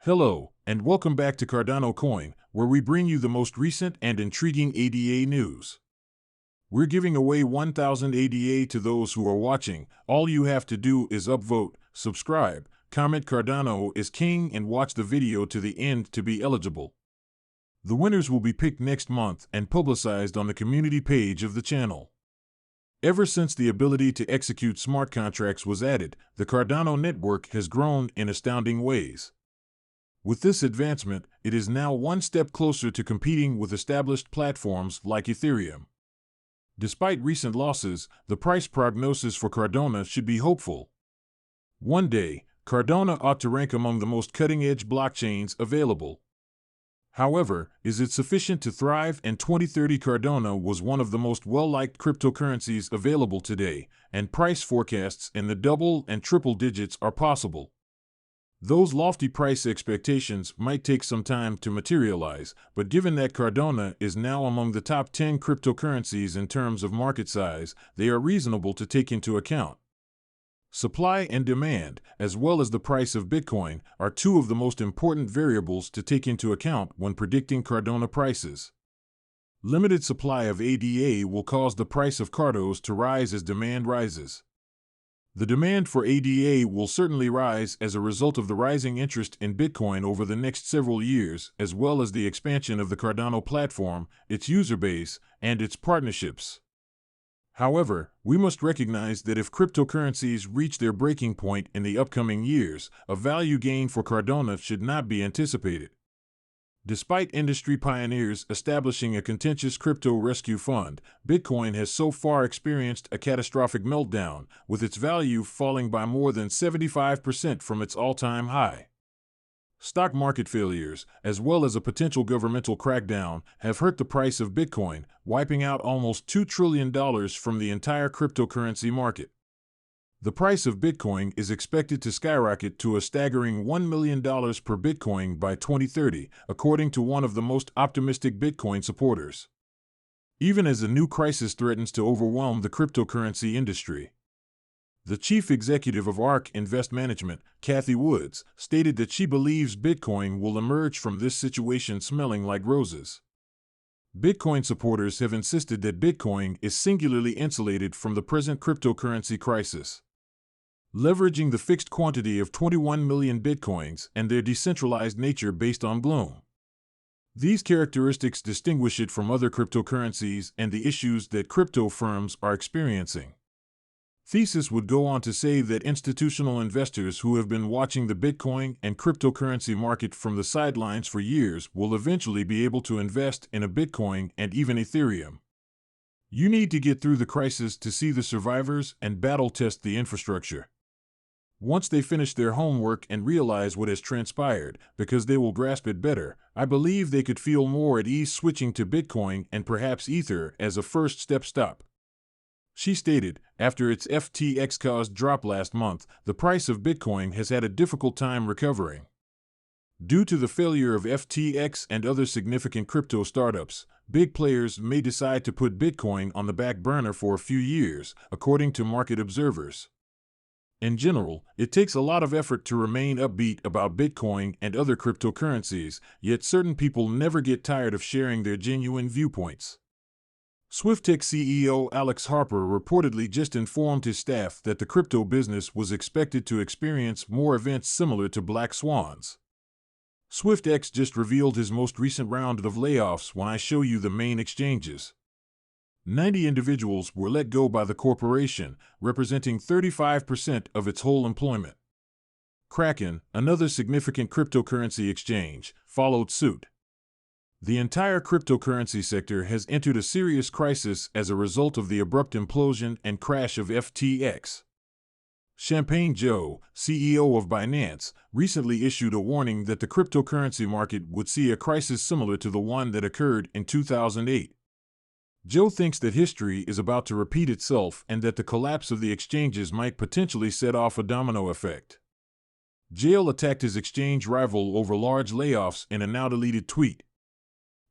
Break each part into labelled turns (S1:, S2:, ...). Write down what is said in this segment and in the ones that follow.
S1: Hello, and welcome back to Cardano Coin, where we bring you the most recent and intriguing ADA news. We're giving away 1,000 ADA to those who are watching. All you have to do is upvote, subscribe, comment Cardano is king, and watch the video to the end to be eligible. The winners will be picked next month and publicized on the community page of the channel. Ever since the ability to execute smart contracts was added, the Cardano network has grown in astounding ways. With this advancement, it is now one step closer to competing with established platforms like Ethereum. Despite recent losses, the price prognosis for Cardano should be hopeful. One day, Cardano ought to rank among the most cutting-edge blockchains available. However, is it sufficient to thrive? In 2030, Cardano was one of the most well-liked cryptocurrencies available today, and price forecasts in the double and triple digits are possible. Those lofty price expectations might take some time to materialize, but given that Cardano is now among the top 10 cryptocurrencies in terms of market size, they are reasonable to take into account. Supply and demand, as well as the price of Bitcoin, are two of the most important variables to take into account when predicting Cardano prices. Limited supply of ADA will cause the price of Cardos to rise as demand rises. The demand for ADA will certainly rise as a result of the rising interest in Bitcoin over the next several years, as well as the expansion of the Cardano platform, its user base, and its partnerships. However, we must recognize that if cryptocurrencies reach their breaking point in the upcoming years, a value gain for Cardano should not be anticipated. Despite industry pioneers establishing a contentious crypto rescue fund, Bitcoin has so far experienced a catastrophic meltdown, with its value falling by more than 75% from its all-time high. Stock market failures, as well as a potential governmental crackdown, have hurt the price of Bitcoin, wiping out almost $2 trillion from the entire cryptocurrency market. The price of Bitcoin is expected to skyrocket to a staggering $1 million per Bitcoin by 2030, according to one of the most optimistic Bitcoin supporters. Even as a new crisis threatens to overwhelm the cryptocurrency industry. The chief executive of ARK Invest Management, Cathie Woods, stated that she believes Bitcoin will emerge from this situation smelling like roses. Bitcoin supporters have insisted that Bitcoin is singularly insulated from the present cryptocurrency crisis. Leveraging the fixed quantity of 21 million Bitcoins and their decentralized nature based on Bloom. These characteristics distinguish it from other cryptocurrencies and the issues that crypto firms are experiencing. Thesis would go on to say that institutional investors who have been watching the Bitcoin and cryptocurrency market from the sidelines for years will eventually be able to invest in a Bitcoin and even Ethereum. You need to get through the crisis to see the survivors and battle test the infrastructure. Once they finish their homework and realize what has transpired, because they will grasp it better, I believe they could feel more at ease switching to Bitcoin and perhaps Ether as a first stop. She stated, after its FTX-caused drop last month, the price of Bitcoin has had a difficult time recovering. Due to the failure of FTX and other significant crypto startups, big players may decide to put Bitcoin on the back burner for a few years, according to market observers. In general, it takes a lot of effort to remain upbeat about Bitcoin and other cryptocurrencies, yet certain people never get tired of sharing their genuine viewpoints. SwiftTech CEO Alex Harper reportedly just informed his staff that the crypto business was expected to experience more events similar to black swans. SwiftX just revealed his most recent round of layoffs when I show you the main exchanges. 90 individuals were let go by the corporation, representing 35% of its whole employment. Kraken, another significant cryptocurrency exchange, followed suit. The entire cryptocurrency sector has entered a serious crisis as a result of the abrupt implosion and crash of FTX. Champagne Joe, CEO of Binance, recently issued a warning that the cryptocurrency market would see a crisis similar to the one that occurred in 2008. Joe thinks that history is about to repeat itself and that the collapse of the exchanges might potentially set off a domino effect. Joe attacked his exchange rival over large layoffs in a now-deleted tweet.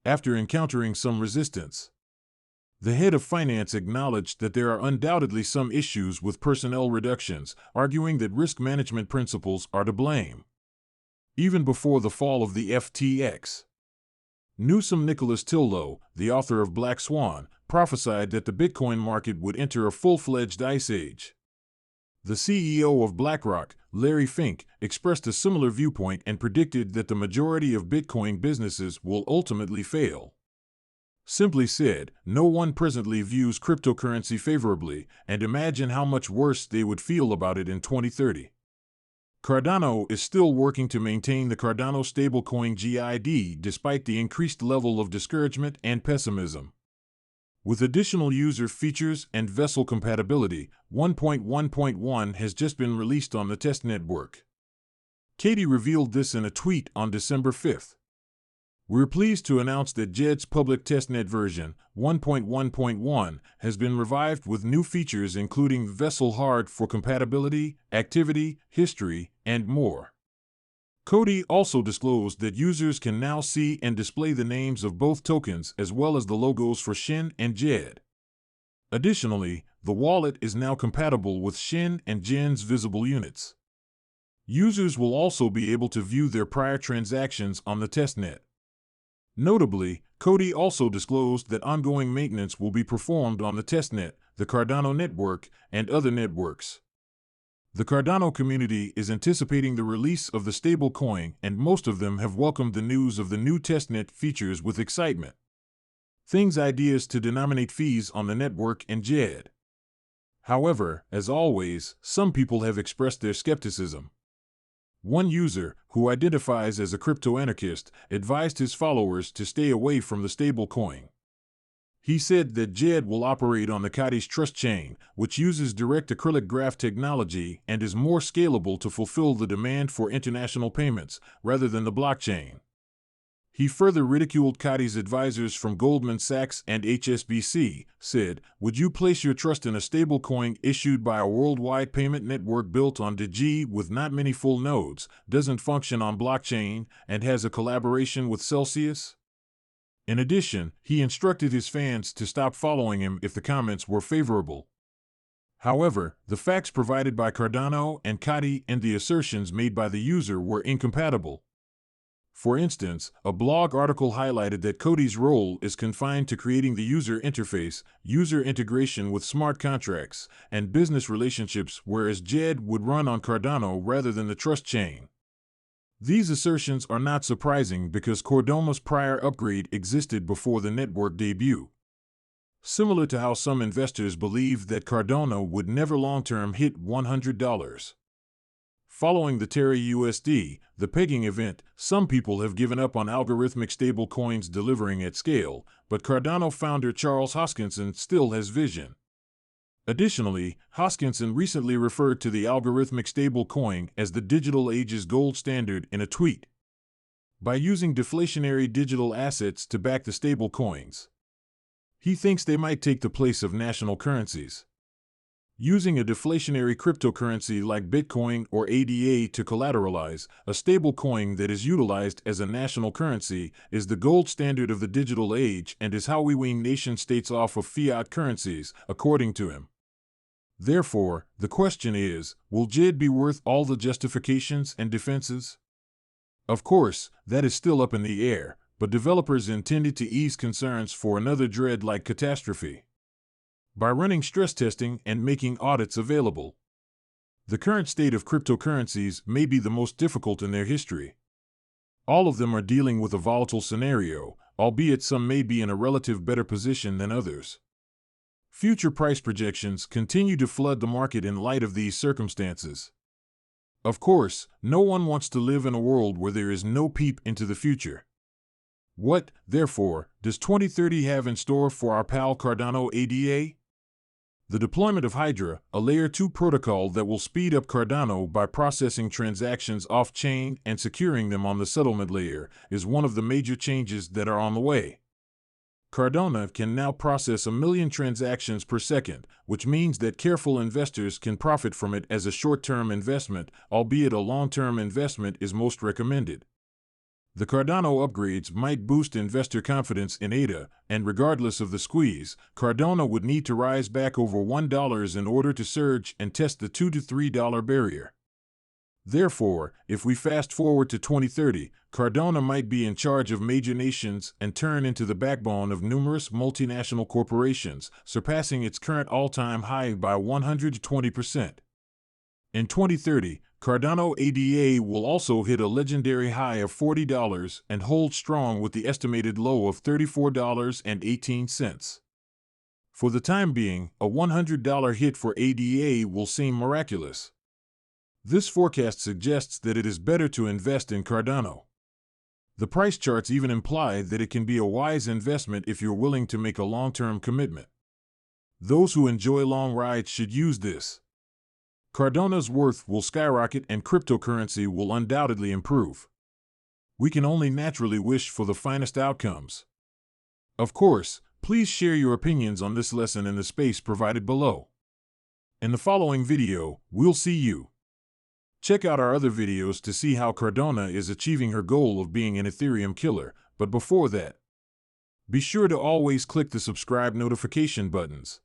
S1: After encountering some resistance, the head of finance acknowledged that there are undoubtedly some issues with personnel reductions, arguing that risk management principles are to blame. even before the fall of the FTX. Newsom Nicholas Tillow, the author of Black Swan, prophesied that the Bitcoin market would enter a full-fledged ice age. The CEO of BlackRock, Larry Fink, expressed a similar viewpoint and predicted that the majority of Bitcoin businesses will ultimately fail. Simply said, no one presently views cryptocurrency favorably, and imagine how much worse they would feel about it in 2030. Cardano is still working to maintain the Cardano stablecoin GID despite the increased level of discouragement and pessimism. With additional user features and vessel compatibility, 1.1.1 has just been released on the test network. Katie revealed this in a tweet on December 5th. We're pleased to announce that JED's public testnet version, 1.1.1, has been revived with new features including Vessel Hard for compatibility, activity, history, and more. Cody also disclosed that users can now see and display the names of both tokens as well as the logos for Shin and JED. Additionally, the wallet is now compatible with Shin and JED's visible units. Users will also be able to view their prior transactions on the testnet. Notably, Cody also disclosed that ongoing maintenance will be performed on the testnet, the Cardano network, and other networks. The Cardano community is anticipating the release of the stablecoin, and most of them have welcomed the news of the new testnet features with excitement. Ideas to denominate fees on the network and JED. However, as always, some people have expressed their skepticism. One user, who identifies as a crypto-anarchist, advised his followers to stay away from the stablecoin. He said that JED will operate on the Cadiz Trust chain, which uses direct acrylic graph technology and is more scalable to fulfill the demand for international payments, rather than the blockchain. He further ridiculed Cadiz advisors from Goldman Sachs and HSBC, said, "Would you place your trust in a stablecoin issued by a worldwide payment network built on DG with not many full nodes, doesn't function on blockchain, and has a collaboration with Celsius?" In addition, he instructed his fans to stop following him if the comments were favorable. However, the facts provided by Cardano and Cadi and the assertions made by the user were incompatible. For instance, a blog article highlighted that Cody's role is confined to creating the user interface, user integration with smart contracts, and business relationships, whereas JED would run on Cardano rather than the trust chain. These assertions are not surprising because Cardano's prior upgrade existed before the network debut. Similar to how some investors believed that Cardano would never long-term hit $100. Following the Terra USD, the pegging event, some people have given up on algorithmic stablecoins delivering at scale, but Cardano founder Charles Hoskinson still has vision. Additionally, Hoskinson recently referred to the algorithmic stablecoin as the digital age's gold standard in a tweet. By using deflationary digital assets to back the stablecoins, he thinks they might take the place of national currencies. Using a deflationary cryptocurrency like Bitcoin or ADA to collateralize, a stablecoin that is utilized as a national currency is the gold standard of the digital age and is how we wean nation-states off of fiat currencies, according to him. Therefore, the question is, will JED be worth all the justifications and defenses? Of course, that is still up in the air, but developers intended to ease concerns for another dread-like catastrophe by running stress testing and making audits available. The current state of cryptocurrencies may be the most difficult in their history. All of them are dealing with a volatile scenario, albeit some may be in a relative better position than others. Future price projections continue to flood the market in light of these circumstances. Of course, no one wants to live in a world where there is no peep into the future. What, therefore, does 2030 have in store for our pal Cardano ADA? The deployment of Hydra, a Layer 2 protocol that will speed up Cardano by processing transactions off-chain and securing them on the settlement layer, is one of the major changes that are on the way. Cardano can now process 1 million transactions per second, which means that careful investors can profit from it as a short-term investment, albeit a long-term investment is most recommended. The Cardano upgrades might boost investor confidence in ADA, and regardless of the squeeze, Cardano would need to rise back over $1 in order to surge and test the $2 to $3 barrier. Therefore, if we fast forward to 2030, Cardano might be in charge of major nations and turn into the backbone of numerous multinational corporations, surpassing its current all-time high by 120%. In 2030, Cardano ADA will also hit a legendary high of $40 and hold strong with the estimated low of $34.18. For the time being, a $100 hit for ADA will seem miraculous. This forecast suggests that it is better to invest in Cardano. The price charts even imply that it can be a wise investment if you're willing to make a long-term commitment. Those who enjoy long rides should use this. Cardano's worth will skyrocket and cryptocurrency will undoubtedly improve. We can only naturally wish for the finest outcomes. Of course, please share your opinions on this lesson in the space provided below. In the following video, we'll see you. Check out our other videos to see how Cardano is achieving her goal of being an Ethereum killer, but before that, be sure to always click the subscribe notification buttons.